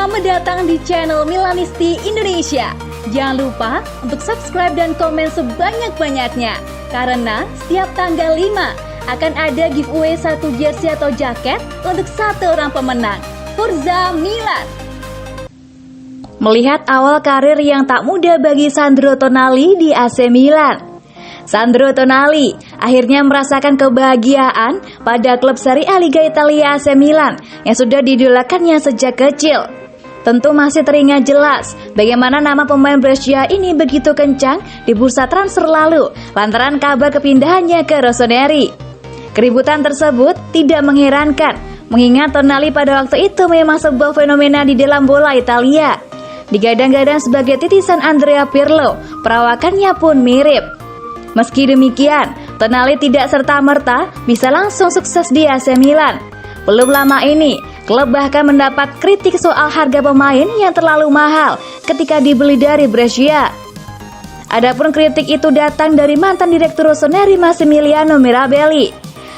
Selamat datang di channel Milanisti Indonesia. Jangan lupa untuk subscribe dan komen sebanyak-banyaknya, karena setiap tanggal 5 akan ada giveaway 1 jersey atau jaket untuk 1 orang pemenang. Forza Milan. Melihat awal karir yang tak mudah bagi Sandro Tonali di AC Milan, Sandro Tonali akhirnya merasakan kebahagiaan pada klub Serie A Liga Italia AC Milan yang sudah didolakannya sejak kecil. Tentu masih teringat jelas bagaimana nama pemain Brescia ini begitu kencang di bursa transfer lalu lantaran kabar kepindahannya ke Rossoneri. Keributan tersebut tidak mengherankan mengingat Tonali pada waktu itu memang sebuah fenomena di dalam bola Italia. Digadang-gadang sebagai titisan Andrea Pirlo, perawakannya pun mirip. Meski demikian, Tonali tidak serta-merta bisa langsung sukses di AC Milan. Belum lama ini, klub bahkan mendapat kritik soal harga pemain yang terlalu mahal ketika dibeli dari Brescia. Adapun kritik itu datang dari mantan direktur Rossoneri Massimiliano Mirabelli.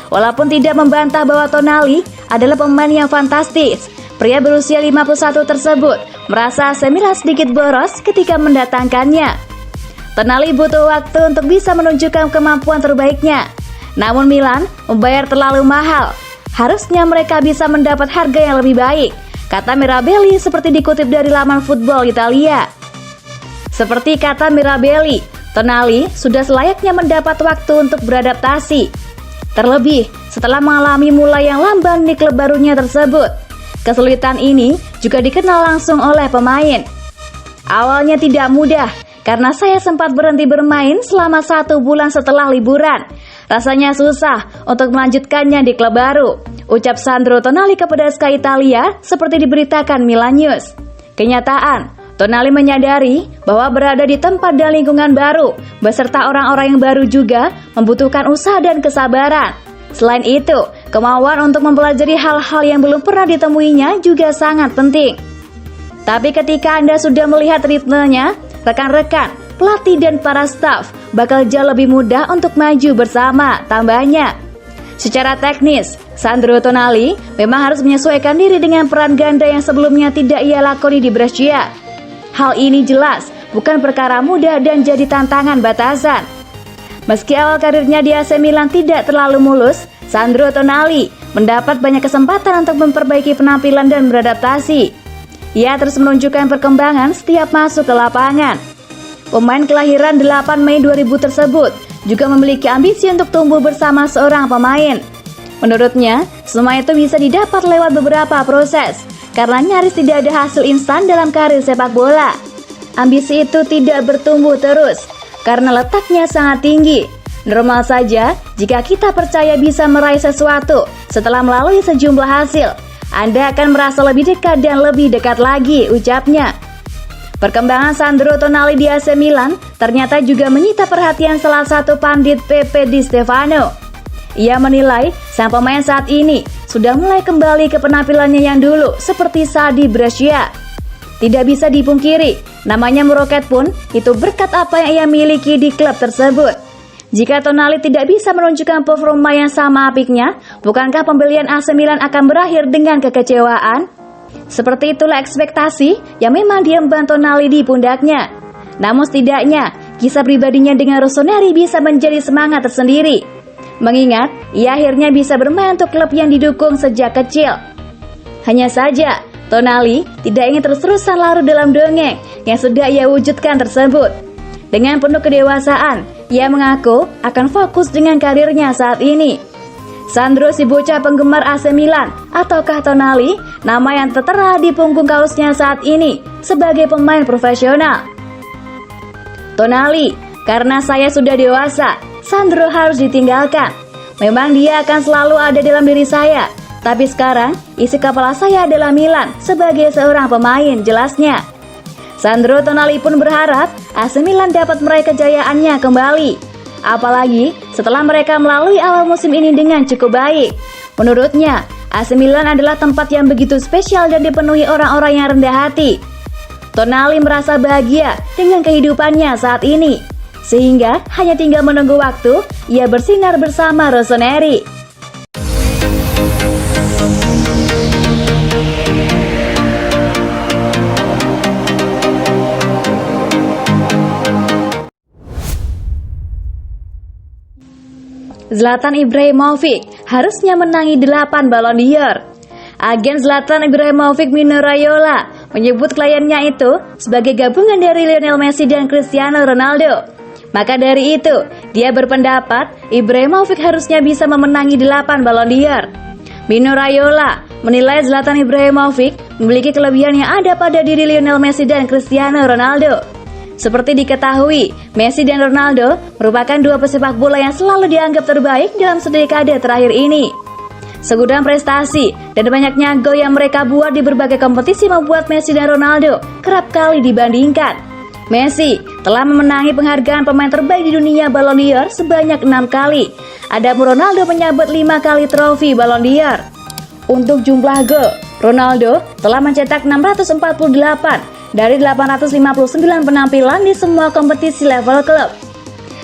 Walaupun tidak membantah bahwa Tonali adalah pemain yang fantastis, pria berusia 51 tersebut merasa AC Milan sedikit boros ketika mendatangkannya. Tonali butuh waktu untuk bisa menunjukkan kemampuan terbaiknya. Namun Milan membayar terlalu mahal. Harusnya mereka bisa mendapat harga yang lebih baik, kata Mirabelli seperti dikutip dari laman Football Italia. Seperti kata Mirabelli, Tonali sudah selayaknya mendapat waktu untuk beradaptasi. Terlebih setelah mengalami mulai yang lamban di klub barunya tersebut. Kesulitan ini juga dikenal langsung oleh pemain. Awalnya tidak mudah, karena saya sempat berhenti bermain selama 1 bulan setelah liburan. Rasanya susah untuk melanjutkannya di klub baru, ucap Sandro Tonali kepada Sky Italia seperti diberitakan Milan News. Kenyataan, Tonali menyadari bahwa berada di tempat dan lingkungan baru beserta orang-orang yang baru juga membutuhkan usaha dan kesabaran. Selain itu, kemauan untuk mempelajari hal-hal yang belum pernah ditemuinya juga sangat penting. Tapi ketika Anda sudah melihat ritmenya, rekan-rekan, pelatih dan para staf bakal jauh lebih mudah untuk maju bersama, tambahnya. Secara teknis, Sandro Tonali memang harus menyesuaikan diri dengan peran ganda yang sebelumnya tidak ia lakoni di Brescia. Hal ini jelas bukan perkara mudah dan jadi tantangan batasan. Meski awal karirnya di AC Milan tidak terlalu mulus, Sandro Tonali mendapat banyak kesempatan untuk memperbaiki penampilan dan beradaptasi. Ia terus menunjukkan perkembangan setiap masuk ke lapangan. Pemain kelahiran 8 Mei 2000 tersebut juga memiliki ambisi untuk tumbuh bersama seorang pemain. Menurutnya, semua itu bisa didapat lewat beberapa proses, karena nyaris tidak ada hasil instan dalam karir sepak bola. Ambisi itu tidak bertumbuh terus, karena letaknya sangat tinggi. Normal saja jika kita percaya bisa meraih sesuatu setelah melalui sejumlah hasil. Anda akan merasa lebih dekat dan lebih dekat lagi, ucapnya. Perkembangan Sandro Tonali di AC Milan ternyata juga menyita perhatian salah satu pandit Pepe Di Stefano. Ia menilai sang pemain saat ini sudah mulai kembali ke penampilannya yang dulu seperti saat di Brescia. Tidak bisa dipungkiri, namanya meroket pun itu berkat apa yang ia miliki di klub tersebut. Jika Tonali tidak bisa menunjukkan performa yang sama apiknya, bukankah pembelian AC Milan akan berakhir dengan kekecewaan? Seperti itulah ekspektasi yang memang diemban Tonali di pundaknya. Namun setidaknya, kisah pribadinya dengan Rossoneri bisa menjadi semangat tersendiri. Mengingat, ia akhirnya bisa bermain untuk klub yang didukung sejak kecil. Hanya saja, Tonali tidak ingin terus-terusan larut dalam dongeng yang sudah ia wujudkan tersebut. Dengan penuh kedewasaan, ia mengaku akan fokus dengan karirnya saat ini. Sandro si bocah penggemar AC Milan ataukah Tonali, nama yang tertera di punggung kaosnya saat ini sebagai pemain profesional. Tonali, karena saya sudah dewasa, Sandro harus ditinggalkan. Memang dia akan selalu ada dalam diri saya, tapi sekarang isi kepala saya adalah Milan sebagai seorang pemain, jelasnya. Sandro Tonali pun berharap AC Milan dapat meraih kejayaannya kembali. Apalagi setelah mereka melalui awal musim ini dengan cukup baik. Menurutnya, AC Milan adalah tempat yang begitu spesial dan dipenuhi orang-orang yang rendah hati. Tonali merasa bahagia dengan kehidupannya saat ini, sehingga hanya tinggal menunggu waktu ia bersinar bersama Rossoneri. Zlatan Ibrahimovic harusnya menangi 8 Ballon d'Or. Agen Zlatan Ibrahimovic Mino Raiola menyebut kliennya itu sebagai gabungan dari Lionel Messi dan Cristiano Ronaldo. Maka dari itu, dia berpendapat Ibrahimovic harusnya bisa memenangi 8 Ballon d'Or. Mino Raiola menilai Zlatan Ibrahimovic memiliki kelebihan yang ada pada diri Lionel Messi dan Cristiano Ronaldo. Seperti diketahui, Messi dan Ronaldo merupakan 2 pesepak bola yang selalu dianggap terbaik dalam sedekade terakhir ini. Segudang prestasi dan banyaknya gol yang mereka buat di berbagai kompetisi membuat Messi dan Ronaldo kerap kali dibandingkan. Messi telah memenangi penghargaan pemain terbaik di dunia Ballon d'Or sebanyak 6 kali. Adapun Ronaldo menyabet 5 kali trofi Ballon d'Or. Untuk jumlah gol, Ronaldo telah mencetak 648 dari 859 penampilan di semua kompetisi level klub.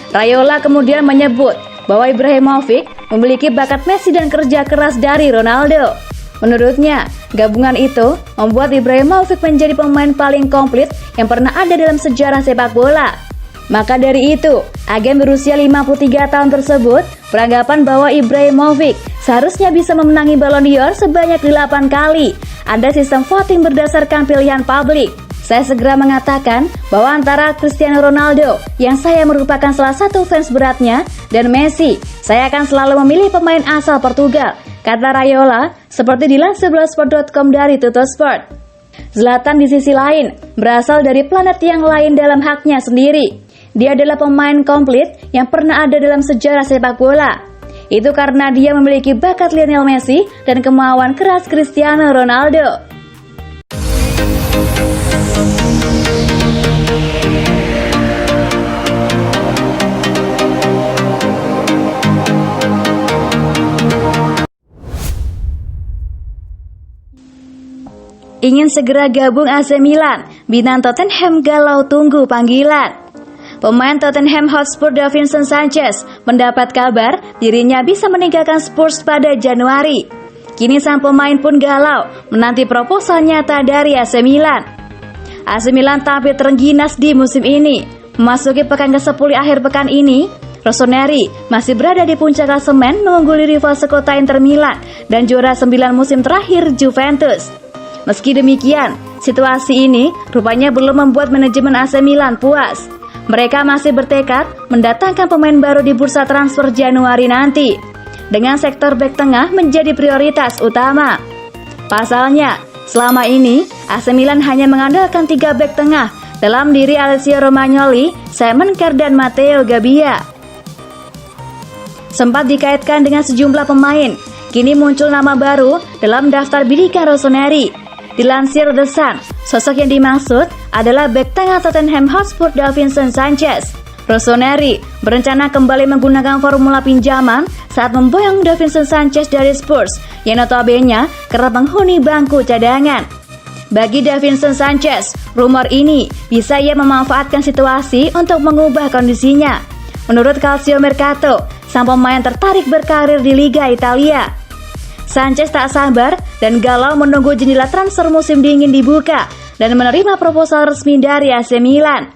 Raiola kemudian menyebut bahwa Ibrahimovic memiliki bakat Messi dan kerja keras dari Ronaldo. Menurutnya, gabungan itu membuat Ibrahimovic menjadi pemain paling komplit yang pernah ada dalam sejarah sepak bola. Maka dari itu, agen berusia 53 tahun tersebut beranggapan bahwa Ibrahimovic seharusnya bisa memenangi Ballon d'Or sebanyak 8 kali. Ada sistem voting berdasarkan pilihan publik. Saya segera mengatakan bahwa antara Cristiano Ronaldo, yang saya merupakan salah satu fans beratnya, dan Messi, saya akan selalu memilih pemain asal Portugal, kata Raiola, seperti dilansir Blogsport.com dari Tuttosport. Zlatan di sisi lain berasal dari planet yang lain dalam haknya sendiri. Dia adalah pemain komplit yang pernah ada dalam sejarah sepak bola. Itu karena dia memiliki bakat Lionel Messi dan kemauan keras Cristiano Ronaldo. Ingin segera gabung AC Milan, bintang Tottenham galau tunggu panggilan. Pemain Tottenham Hotspur Davinson Sanchez mendapat kabar dirinya bisa meninggalkan Spurs pada Januari. Kini sang pemain pun galau menanti proposal nyata dari AC Milan. AC Milan tampil terengginas di musim ini. Memasuki pekan ke-10 akhir pekan ini, Rossoneri masih berada di puncak klasemen mengungguli rival sekota Inter Milan dan juara 9 musim terakhir Juventus. Meski demikian, situasi ini rupanya belum membuat manajemen AC Milan puas. Mereka masih bertekad mendatangkan pemain baru di bursa transfer Januari nanti, dengan sektor bek tengah menjadi prioritas utama. Pasalnya, selama ini AC Milan hanya mengandalkan 3 bek tengah dalam diri Alessio Romagnoli, Simon Kjaer dan Matteo Gabbia. Sempat dikaitkan dengan sejumlah pemain, kini muncul nama baru dalam daftar bidikan Rossoneri. Dilansir The Sun, sosok yang dimaksud adalah bek tengah Tottenham Hotspur Davinson Sanchez. Rossoneri berencana kembali menggunakan formula pinjaman saat memboyong Davinson Sanchez dari Spurs yang notabene kerap menghuni bangku cadangan. Bagi Davinson Sanchez, rumor ini bisa ia memanfaatkan situasi untuk mengubah kondisinya. Menurut Calcio Mercato, sang pemain tertarik berkarir di Liga Italia. Sanchez tak sabar dan galau menunggu jendela transfer musim dingin dibuka dan menerima proposal resmi dari AC Milan.